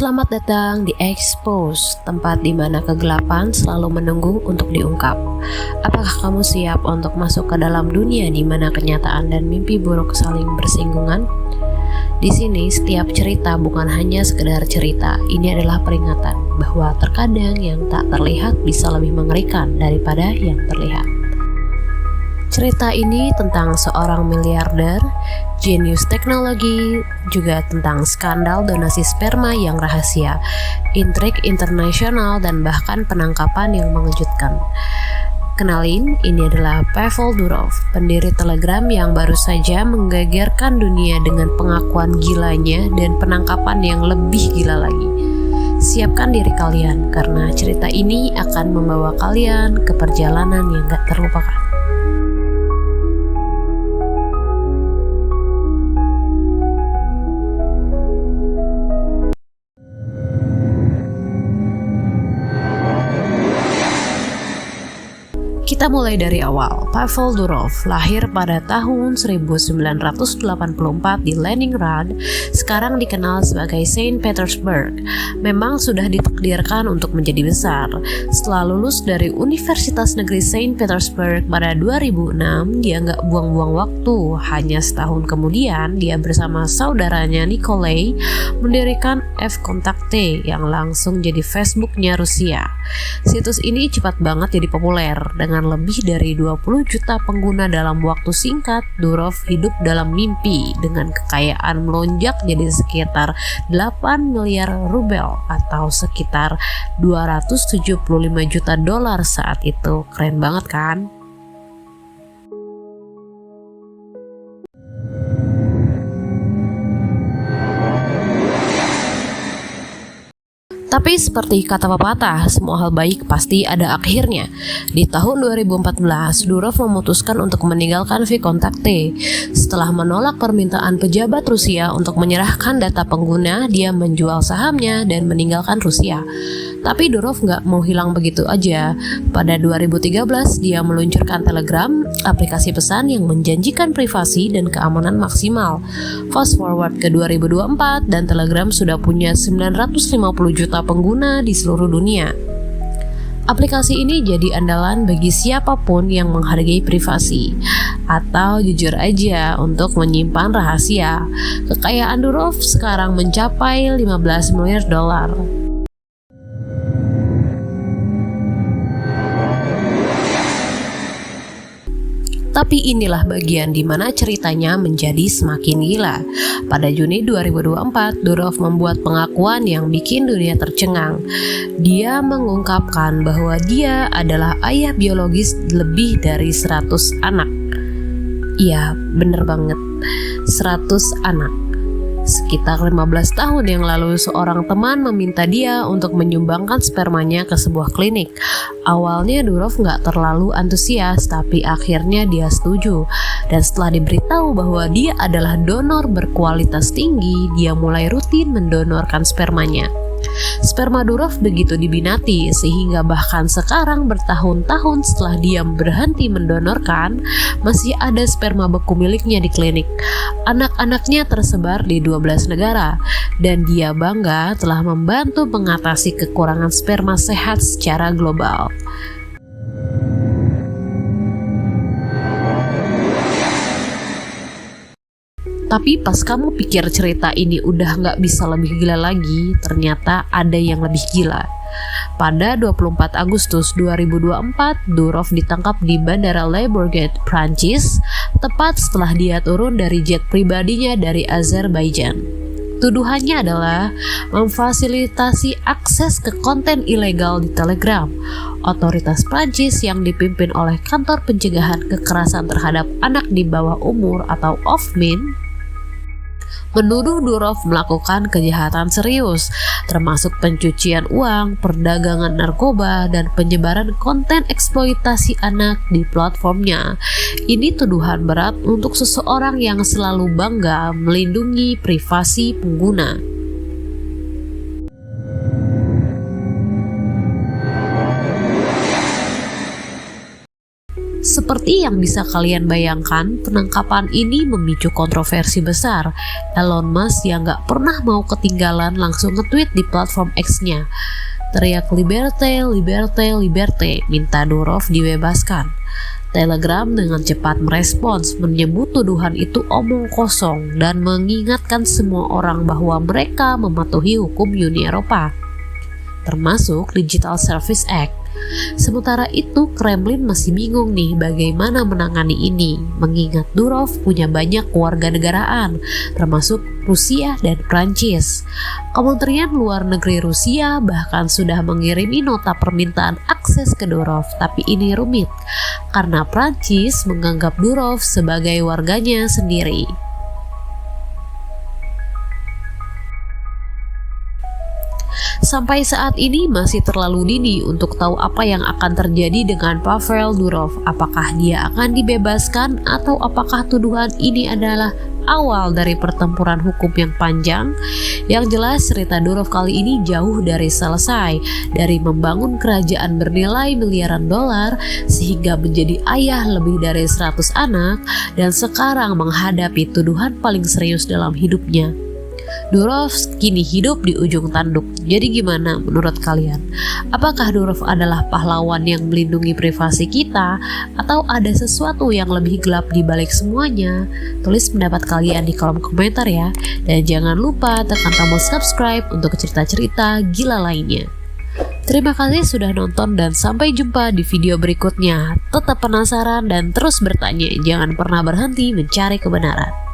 Selamat datang di Expose, tempat di mana kegelapan selalu menunggu untuk diungkap. Apakah kamu siap untuk masuk ke dalam dunia di mana kenyataan dan mimpi buruk saling bersinggungan? Di sini setiap cerita bukan hanya sekedar cerita, ini adalah peringatan bahwa terkadang yang tak terlihat bisa lebih mengerikan daripada yang terlihat. Cerita ini tentang seorang miliarder, jenius teknologi, juga tentang skandal donasi sperma yang rahasia, intrik internasional, dan bahkan penangkapan yang mengejutkan. Kenalin, ini adalah Pavel Durov, pendiri Telegram yang baru saja menggegerkan dunia dengan pengakuan gilanya dan penangkapan yang lebih gila lagi. Siapkan diri kalian, karena cerita ini akan membawa kalian ke perjalanan yang gak terlupakan. Kita mulai dari awal. Pavel Durov lahir pada tahun 1984 di Leningrad, sekarang dikenal sebagai Saint Petersburg. Memang sudah ditakdirkan untuk menjadi besar. Setelah lulus dari Universitas Negeri Saint Petersburg pada 2006, dia nggak buang-buang waktu. Hanya setahun kemudian, dia bersama saudaranya Nikolai mendirikan Vkontakte yang langsung jadi Facebooknya Rusia. Situs ini cepat banget jadi populer. Dengan lebih dari 20 juta pengguna dalam waktu singkat, Durov hidup dalam mimpi dengan kekayaan melonjak jadi sekitar 8 miliar rubel atau sekitar 275 juta dolar saat itu. Keren banget kan? Tapi seperti kata pepatah, semua hal baik pasti ada akhirnya. Di tahun 2014, Durov memutuskan untuk meninggalkan Vkontakte. Setelah menolak permintaan pejabat Rusia untuk menyerahkan data pengguna, dia menjual sahamnya dan meninggalkan Rusia. Tapi Durov nggak mau hilang begitu aja. Pada 2013, dia meluncurkan Telegram, aplikasi pesan yang menjanjikan privasi dan keamanan maksimal. Fast forward ke 2024 dan Telegram sudah punya 950 juta pengguna di seluruh dunia. Aplikasi ini jadi andalan bagi siapapun yang menghargai privasi atau jujur aja untuk menyimpan rahasia. Kekayaan Durov sekarang mencapai 15 miliar dolar. Tapi inilah bagian di mana ceritanya menjadi semakin gila. Pada Juni 2024, Durov membuat pengakuan yang bikin dunia tercengang. Dia mengungkapkan bahwa dia adalah ayah biologis lebih dari 100 anak. Iya, bener banget. 100 anak. Sekitar 15 tahun yang lalu, seorang teman meminta dia untuk menyumbangkan spermanya ke sebuah klinik. Awalnya Durov nggak terlalu antusias, tapi akhirnya dia setuju. Dan setelah diberitahu bahwa dia adalah donor berkualitas tinggi, dia mulai rutin mendonorkan spermanya. Sperma Durov begitu diminati sehingga bahkan sekarang bertahun-tahun setelah dia berhenti mendonorkan, masih ada sperma beku miliknya di klinik. Anak-anaknya tersebar di 12 negara dan dia bangga telah membantu mengatasi kekurangan sperma sehat secara global. Tapi pas kamu pikir cerita ini udah gak bisa lebih gila lagi, ternyata ada yang lebih gila. Pada 24 Agustus 2024, Durov ditangkap di Bandara Le Bourget, Prancis, tepat setelah dia turun dari jet pribadinya dari Azerbaijan. Tuduhannya adalah memfasilitasi akses ke konten ilegal di Telegram. Otoritas Prancis yang dipimpin oleh Kantor Pencegahan Kekerasan Terhadap Anak di Bawah Umur atau OFMIN menuduh Durov melakukan kejahatan serius, termasuk pencucian uang, perdagangan narkoba, dan penyebaran konten eksploitasi anak di platformnya. Ini tuduhan berat untuk seseorang yang selalu bangga melindungi privasi pengguna. Seperti yang bisa kalian bayangkan, penangkapan ini memicu kontroversi besar. Elon Musk yang gak pernah mau ketinggalan langsung nge-tweet di platform X-nya, teriak liberté, liberté, liberté, minta Durov dibebaskan. Telegram dengan cepat merespons, menyebut tuduhan itu omong kosong dan mengingatkan semua orang bahwa mereka mematuhi hukum Uni Eropa, termasuk Digital Service Act. Sementara itu, Kremlin masih bingung nih bagaimana menangani ini, mengingat Durov punya banyak kewarganegaraan, termasuk Rusia dan Prancis. Kementerian Luar Negeri Rusia bahkan sudah mengirimi nota permintaan akses ke Durov, tapi ini rumit karena Prancis menganggap Durov sebagai warganya sendiri. Sampai saat ini masih terlalu dini untuk tahu apa yang akan terjadi dengan Pavel Durov. Apakah dia akan dibebaskan atau apakah tuduhan ini adalah awal dari pertempuran hukum yang panjang? Yang jelas cerita Durov kali ini jauh dari selesai. Dari membangun kerajaan bernilai miliaran dolar sehingga menjadi ayah lebih dari 100 anak dan sekarang menghadapi tuduhan paling serius dalam hidupnya. Durov kini hidup di ujung tanduk. Jadi gimana menurut kalian? Apakah Durov adalah pahlawan yang melindungi privasi kita atau ada sesuatu yang lebih gelap di balik semuanya? Tulis pendapat kalian di kolom komentar ya. Dan jangan lupa tekan tombol subscribe untuk cerita-cerita gila lainnya. Terima kasih sudah nonton dan sampai jumpa di video berikutnya. Tetap penasaran dan terus bertanya, jangan pernah berhenti mencari kebenaran.